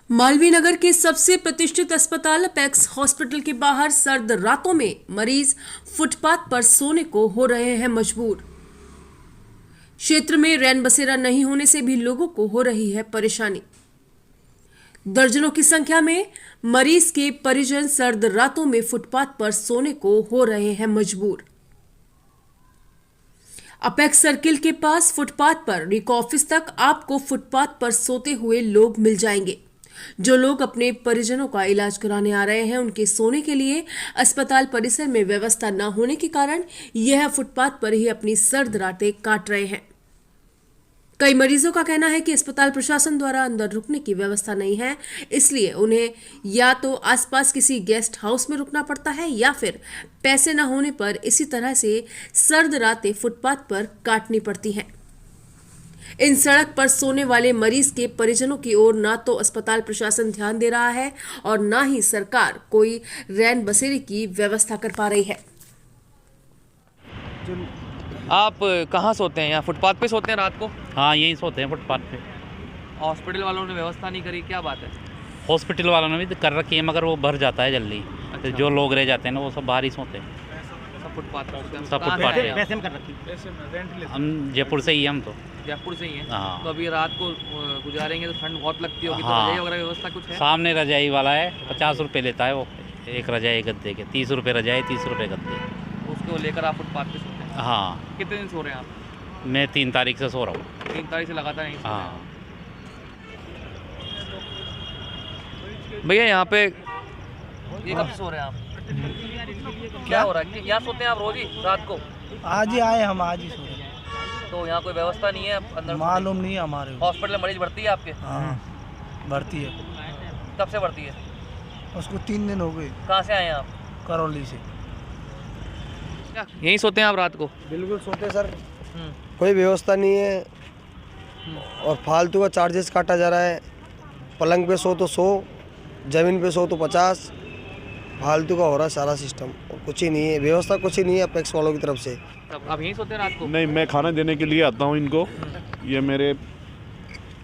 मालवीय नगर के सबसे प्रतिष्ठित अस्पताल अपेक्स हॉस्पिटल के बाहर सर्द रातों में मरीज फुटपाथ पर सोने को हो रहे हैं मजबूर। क्षेत्र में रैन बसेरा नहीं होने से भी लोगों को हो रही है परेशानी। दर्जनों की संख्या में मरीज के परिजन सर्द रातों में फुटपाथ पर सोने को हो रहे हैं मजबूर। अपेक्स सर्किल के पास फुटपाथ पर रिक ऑफिस तक आपको फुटपाथ पर सोते हुए लोग मिल जाएंगे। जो लोग अपने परिजनों का इलाज कराने आ रहे हैं, उनके सोने के लिए अस्पताल परिसर में व्यवस्था न होने के कारण यह फुटपाथ पर ही अपनी सर्द रातें काट रहे हैं। कई मरीजों का कहना है कि अस्पताल प्रशासन द्वारा अंदर रुकने की व्यवस्था नहीं है, इसलिए उन्हें या तो आसपास किसी गेस्ट हाउस में रुकना पड़ता है या फिर पैसे न होने पर इसी तरह से सर्द रातें फुटपाथ पर काटनी पड़ती हैं। इन सड़क पर सोने वाले मरीज के परिजनों की ओर ना तो अस्पताल प्रशासन ध्यान दे रहा है और ना ही सरकार कोई रैन बसेरे की व्यवस्था कर पा रही है। आप कहाँ सोते हैं? यहाँ फुटपाथ पे सोते हैं रात को? हाँ, यहीं सोते हैं फुटपाथ पे। हॉस्पिटल वालों ने व्यवस्था नहीं करी, क्या बात है? हॉस्पिटल वालों ने भी कर रखी है, मगर वो भर जाता है जल्दी। तो जो लोग रह जाते हैं ना, वो सब बाहर ही सोते हैं। सब फुटपाथ पे सोते हैं। सब कहाँ फुटपाथ से पे। आए पैसे में कर रखी। हम जयपुर से ही हम तो। जयपुर से ही हैं? हाँ। तो अभी रात को गुजारेंगे तो ठंड बहुत लगती होगी, तो हाँ। रजाई वगैरह व्यवस्था कुछ है? सामने रजाई वाला है, 50 रुपये लेता है वो, एक रजाई गद्दे के। 30 रुपये रजाई, 30 रुपये गद्दे। उसको लेकर आप फुटपाथ पे सोते हैं? हाँ, कितने दिन सो रहे हैं आप? मैं 3 तारीख से सो रहा हूँ। 3 तारीख से लगातार यहीं सो रहे हाँ। हैं? भैया यहाँ पे ये कब से सो रहे हैं आप? क्या हो रहा है? यहाँ सोते हैं आप रोज ही रात को? आज ही आए हम, आज ही सो रहे। तो यहाँ कोई व्यवस्था नहीं है अंदर? मालूम नहीं है हमारे को। हॉस्पिटल में मरीज भर्ती है आपके? हाँ, भर्ती है। कब से भर्ती है? उसको 3 दिन हो गए। कहाँ से आए हैं आप? करौली से। यहीं सोते हैं आप रात को? बिल्कुल सोते सर, कोई व्यवस्था नहीं है और फालतू का चार्जेस काटा जा रहा है। पलंग पे सो तो 100, ज़मीन पे सो तो 50, फालतू का हो रहा है सारा सिस्टम। और कुछ ही नहीं है, व्यवस्था कुछ ही नहीं है अपेक्स वालों की तरफ से। अब यहीं सोते हैं रात को? नहीं, मैं खाना देने के लिए आता हूँ इनको। ये मेरे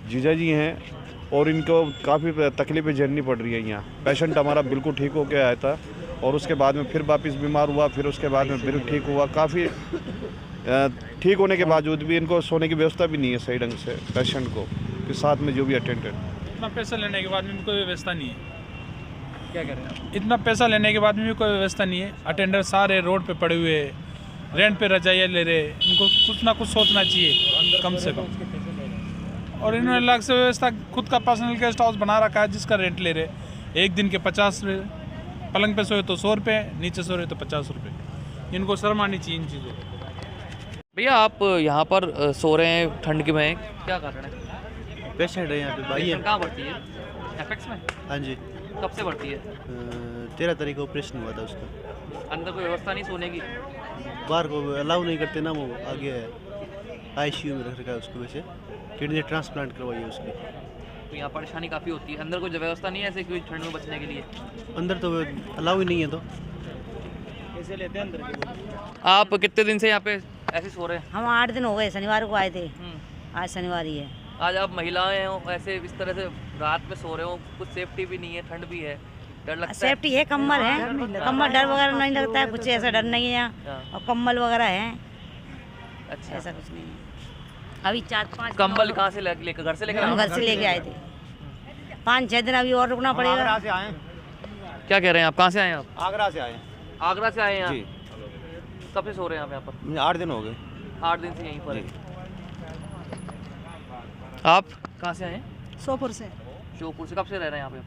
जीजा जी हैं और इनको काफ़ी तकलीफ़ें झेलनी पड़ रही है यहाँ। पेशेंट हमारा बिल्कुल ठीक होकर आया था और उसके बाद में फिर वापस बीमार हुआ, फिर उसके बाद में फिर ठीक हुआ। काफ़ी ठीक होने के बावजूद भी इनको सोने की व्यवस्था भी नहीं है सही ढंग से पेशेंट को, के साथ में जो भी अटेंडेंट। इतना पैसा लेने के बाद में भी कोई व्यवस्था नहीं है। क्या कह रहे हैं आप? इतना पैसा लेने के बाद में भी कोई व्यवस्था नहीं है। अटेंडर सारे रोड पे पड़े हुए हैं, रेंट पे रजाइयाँ ले रहे। इनको कुछ ना कुछ सोचना चाहिए कम से कम। और इन्होंने अलग से व्यवस्था खुद का पर्सनल गेस्ट हाउस बना रखा है जिसका रेंट ले रहे। एक दिन के 50 रुपये, पलंग पे सोए तो 100 रुपये, नीचे सो रहे तो 50 रुपये। इनको शर्म आनी चाहिए इन चीज़ों को। भैया आप यहाँ पर सो रहे हैं ठंड में, क्या कारण है? पेशेंट है यहाँ पे भाई है। कहाँ बढ़ती है? एपेक्स में? हाँ जी। कब से बढ़ती है? 13 तारीख को ऑपरेशन हुआ था उसका। अंदर कोई व्यवस्था नहीं सोने की? बाहर को अलाउ नहीं करते ना, वो आगे है आईसीयू में रख रखा है उसको। वैसे किडनी ट्रांसप्लांट करवाई है उसकी। तो यहाँ परेशानी काफ़ी होती है। अंदर कोई व्यवस्था नहीं है ऐसे कोई ठंड में बचने के लिए? अंदर तो अलाउ ही नहीं है। तो पैसे लेते हैं अंदर। आप कितने दिन से यहाँ पे ऐसे सो रहे हैं? हम 8 दिन हो गए, शनिवार को आए थे। आज शनिवार ही है। आज आप महिलाएं हो, ऐसे इस तरह से रात में सो रहे हो, कुछ सेफ्टी भी नहीं है, ठंड भी है, डर लगता है? सेफ्टी है, कम्बल है, कम्बल डर वगैरह नहीं लगता है, कुछ ऐसा डर नहीं है यहाँ। और कम्बल वगैरह है। अच्छा, ऐसा कुछ नहीं है। अभी 4-5 कंबल कहाँ से लेकर? घर से लेकर? हम घर से लेके आए थे। 5-6 दिन अभी और रुकना पड़ेगा। से आए। क्या कह रहे हैं आप? कहाँ से आए हैं आप? आगरा से आए। आगरा से आए हैं जी। कब से सो रहे हैं आप यहाँ पर? 8 दिन हो गए। 8 दिन से यहीं पर है। आप कहाँ से आए हैं? सोपुर से। श्योपुर से। कब से रह रहे हैं यहाँ पे?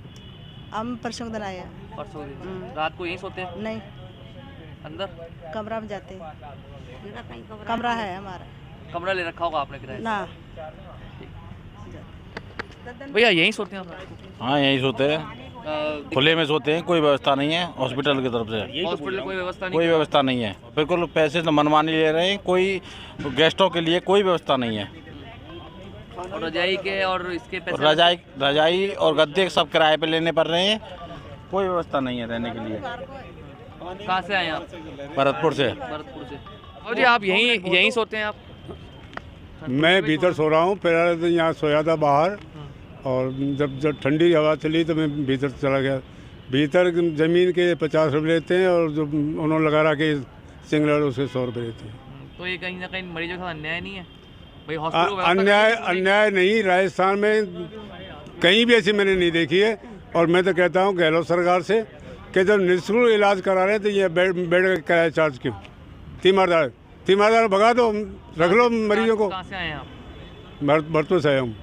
हम परसों दिन आए हैं। परसों दिन से। रात को यहीं सोते हैं? नहीं, अंदर कमरा में जाते हैं। कमरा है हमारा। कमरा ले रखा होगा आपने किराए ना। से? भैया यहीं सोते हैं आप रात को? हाँ, यहीं सोते हैं, खुले में सोते हैं। कोई व्यवस्था नहीं है हॉस्पिटल की तरफ से। हॉस्पिटल कोई व्यवस्था नहीं? कोई व्यवस्था नहीं है, बिल्कुल पैसे तो मनमानी ले रहे हैं। कोई गेस्टों के लिए कोई व्यवस्था नहीं है। और रजाई के और इसके पैसे? रजाई और गद्दे सब किराए पे लेने पड़ रहे हैं। कोई व्यवस्था नहीं है रहने के लिए। कहाँ से आए आप? भरतपुर से। भरतपुर से। और जी आप यहीं सोते हैं आप? मैं भीतर सो रहा हूँ, फिर यहाँ सोया था बाहर और जब ठंडी हवा चली तो मैं भीतर चला गया। भीतर ज़मीन के 50 रुपये लेते हैं और जो उन्होंने लगा रहा कि सिंगलर उसके 100 रुपये लेते हैं। तो ये कहीं ना कहीं मरीजों के साथ अन्याय नहीं है भाई? अन्याय नहीं, राजस्थान में कहीं भी ऐसी मैंने नहीं देखी है। और मैं तो कहता हूँ गहलोत सरकार से कि जब निःशुल्क इलाज करा रहे हैं तो ये बेड का किराया चार्ज क्यों? तीमारदार भगा दो, रख लो मरीजों को। कहाँ से आए हैं आप? भरतपुर से आया हूँ।